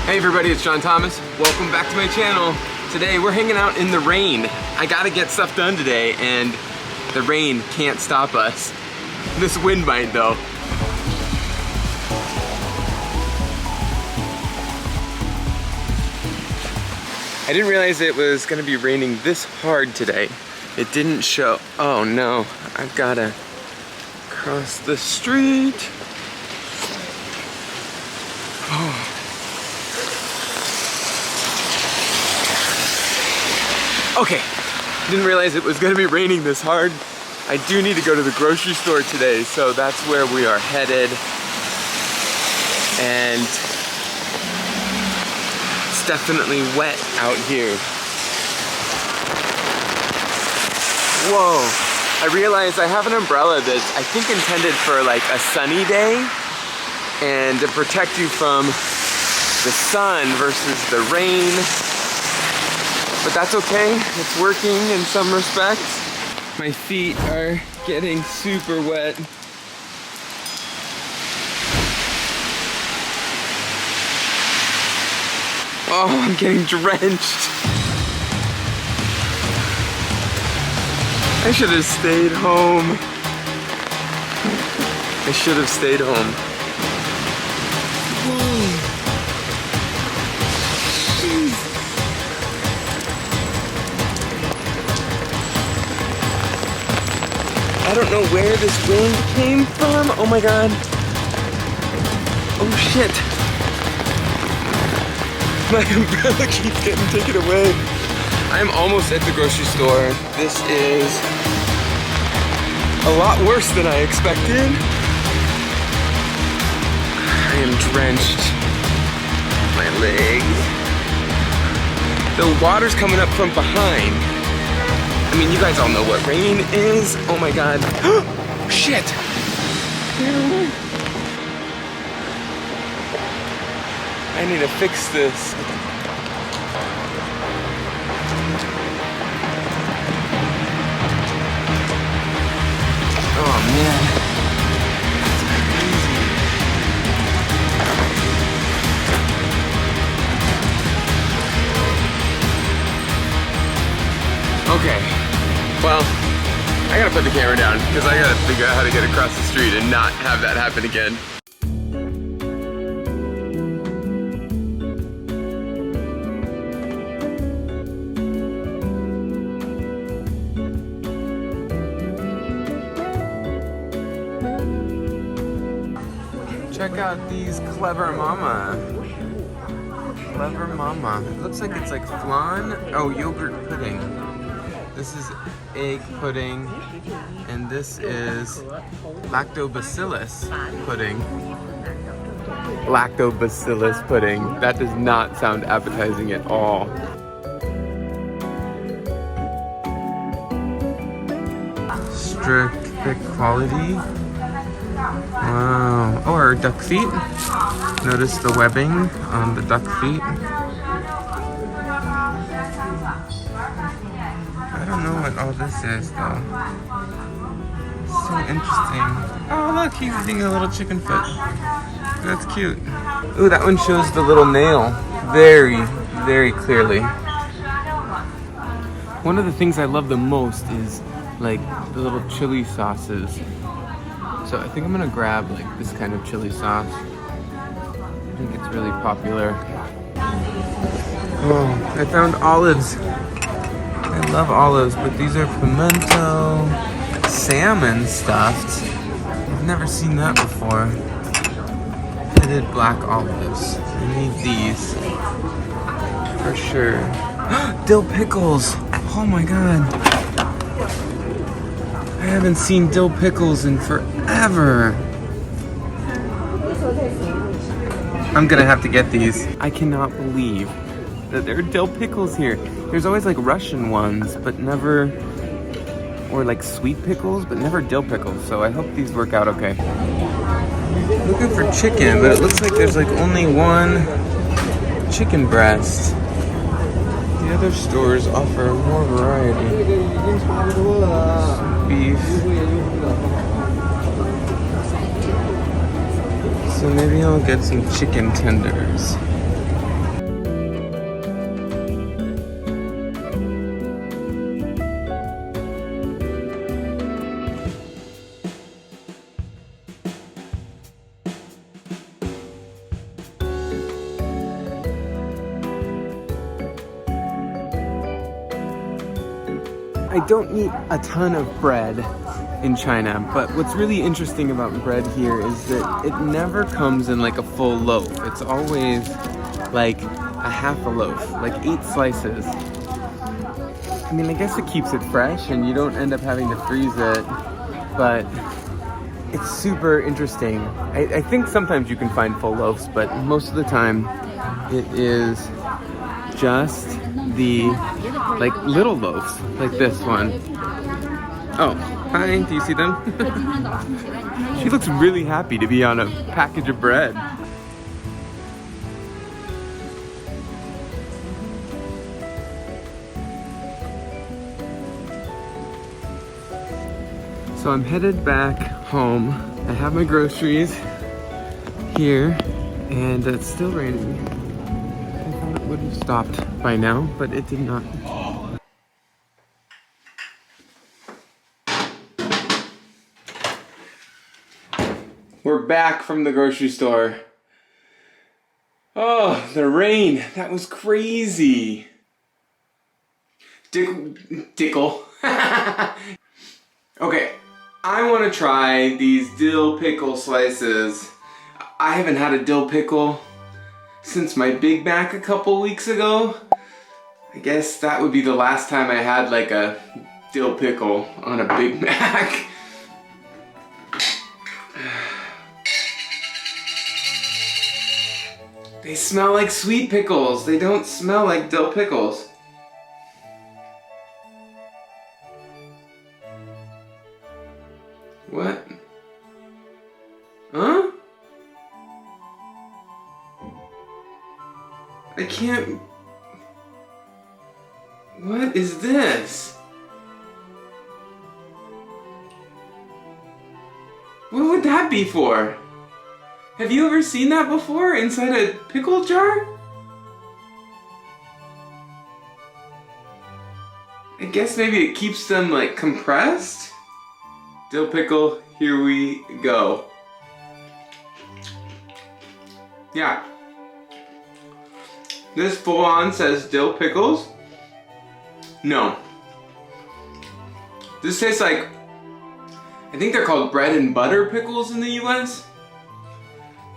Hey everybody, it's John Thomas. Welcome back to my channel. Today we're hanging out in the rain. I gotta get stuff done today and the rain can't stop us. This wind might though. I didn't realize it was gonna be raining this hard today. It didn't show. Oh no, I've gotta cross the street. Oh. Okay, didn't realize it was gonna be raining this hard. I do need to go to the grocery store today, so that's where we are headed. And it's definitely wet out here. Whoa, I realized I have an umbrella that's I think intended for like a sunny day and to protect you from the sun versus the rain. But that's okay, it's working in some respects. My feet are getting super wet. Oh, I'm getting drenched. I should have stayed home. I should have stayed home. Whoa. Jeez. I don't know where this wind came from. Oh my god. Oh shit. My umbrella keeps getting taken away. I'm almost at the grocery store. This is a lot worse than I expected. I am drenched. My legs. The water's coming up from behind. I mean, you guys all know what rain is. Oh my god. Shit! I need to fix this. Oh man. Okay. Well, I gotta put the camera down because I gotta figure out how to get across the street and not have that happen again. Check out these Clever Mama. Clever Mama. It looks like it's like flan. Oh, yogurt pudding. This is egg pudding, and this is lactobacillus pudding. Lactobacillus pudding. That does not sound appetizing at all. Strict, thick quality. Wow. Oh, our duck feet. Notice the webbing on the duck feet. I don't know what all this is though. So interesting. Oh look, he's eating a little chicken foot. That's cute. Ooh, that one shows the little nail very, very clearly. One of the things I love the most is like the little chili sauces. So I think I'm gonna grab like this kind of chili sauce. I think it's really popular. Oh, I found olives. I love olives, but these are pimento salmon stuffed. I've never seen that before. Pitted black olives. I need these for sure. Dill pickles. Oh my god. I haven't seen dill pickles in forever. I'm gonna have to get these. I cannot believe that there are dill pickles here. There's always like Russian ones, but never, or like sweet pickles, but never dill pickles. So I hope these work out okay. Looking for chicken, but it looks like there's like only one chicken breast. The other stores offer more variety. Beef. So maybe I'll get some chicken tenders. I don't eat a ton of bread in China, but what's really interesting about bread here is that it never comes in like a full loaf. It's always like a half a loaf, like 8 slices. I mean, I guess it keeps it fresh and you don't end up having to freeze it, but it's super interesting. I think sometimes you can find full loaves, but most of the time it is just the like little loaves, like this one. Oh, hi, do you see them? She looks really happy to be on a package of bread. So I'm headed back home. I have my groceries here, and it's still raining. I thought it would have stopped by now, but it did not. We're back from the grocery store. Oh, the rain. That was crazy. Dickle. Okay, I want to try these dill pickle slices. I haven't had a dill pickle since my Big Mac a couple weeks ago. I guess that would be the last time I had like a dill pickle on a Big Mac. They smell like sweet pickles. They don't smell like dill pickles. What? Huh? I can't... What is this? What would that be for? Have you ever seen that before inside a pickle jar? I guess maybe it keeps them like compressed? Dill pickle, here we go. Yeah. This full on says dill pickles. No. This tastes like, I think they're called bread and butter pickles in the US.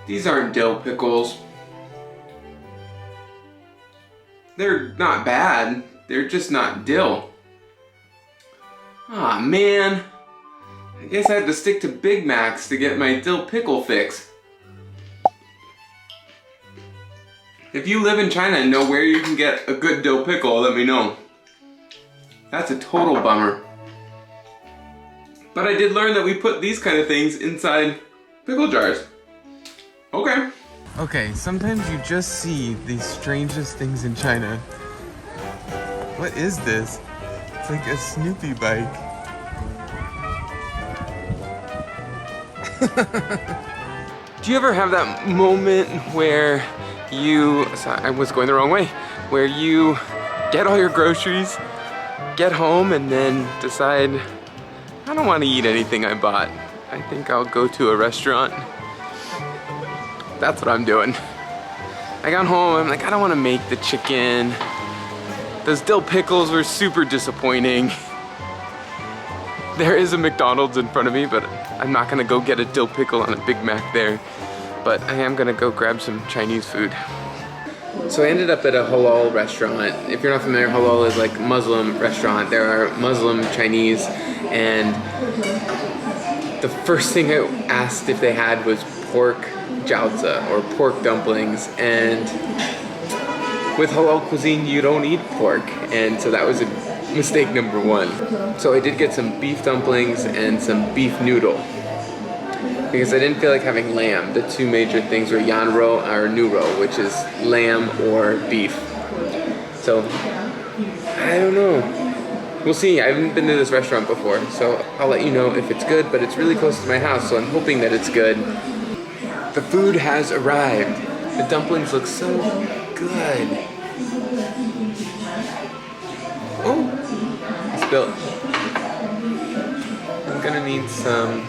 These aren't dill pickles. They're not bad, they're just not dill. Aw, man. I guess I had to stick to Big Macs to get my dill pickle fix. If you live in China and know where you can get a good dill pickle, let me know. That's a total bummer. But I did learn that we put these kind of things inside pickle jars. Okay. Okay, sometimes you just see the strangest things in China. What is this? It's like a Snoopy bike. Do you ever have that moment where sorry, I was going the wrong way, where you get all your groceries, get home, and then decide, I don't want to eat anything I bought. I think I'll go to a restaurant. That's what I'm doing. I got home, I'm like, I don't want to make the chicken. Those dill pickles were super disappointing. There is a McDonald's in front of me, but I'm not gonna go get a dill pickle on a Big Mac there. But I am gonna go grab some Chinese food. So I ended up at a halal restaurant. If you're not familiar, halal is like Muslim restaurant. There are Muslim, Chinese, and the first thing I asked if they had was pork jiaozi, or pork dumplings, and with halal cuisine you don't eat pork, and so that was a mistake number one. So I did get some beef dumplings and some beef noodle, because I didn't feel like having lamb. The two major things were yanro or nuro, which is lamb or beef. So, I don't know. We'll see. I haven't been to this restaurant before, so I'll let you know if it's good, but it's really close to my house, so I'm hoping that it's good. The food has arrived. The dumplings look so good. Oh, I spilled. I'm gonna need some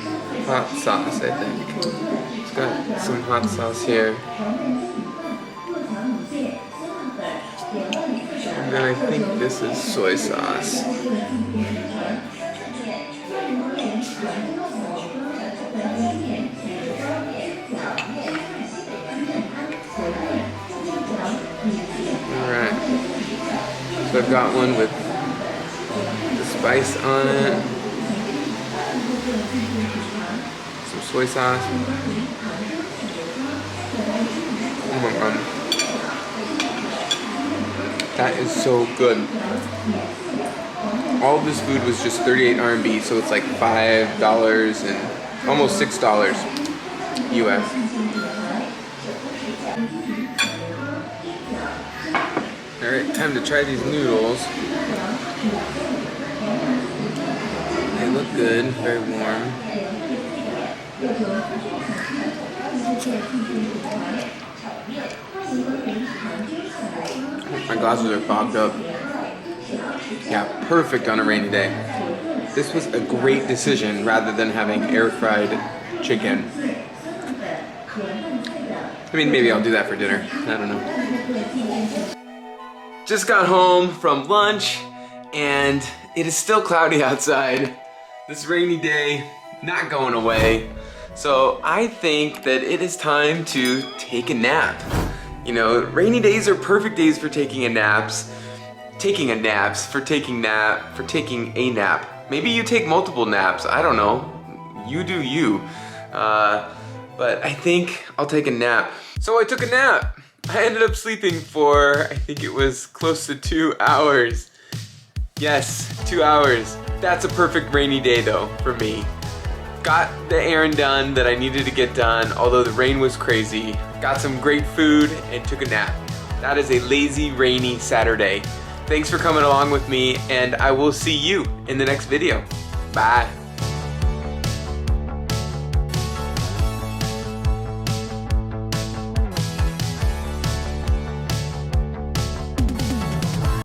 hot sauce, I think. It's got some hot sauce here. I'm then I think this is soy sauce. Alright. So I've got one with the spice on it. Some soy sauce. Oh my god. That is so good. All of this food was just 38 RMB, so it's like $5 and almost $6 US. Alright, time to try these noodles. They look good, very warm. My glasses are fogged up. Yeah, perfect on a rainy day. This was a great decision rather than having air fried chicken. I mean, maybe I'll do that for dinner. I don't know. Just got home from lunch and it is still cloudy outside. This rainy day not going away. So I think that it is time to take a nap. You know, rainy days are perfect days for taking a nap. Maybe you take multiple naps, I don't know. You do you. But I think I'll take a nap. So I took a nap. I ended up sleeping for, I think it was close to 2 hours. Yes, 2 hours. That's a perfect rainy day though, for me. Got the errand done that I needed to get done, although the rain was crazy. Got some great food and took a nap. That is a lazy, rainy Saturday. Thanks for coming along with me, and I will see you in the next video. Bye.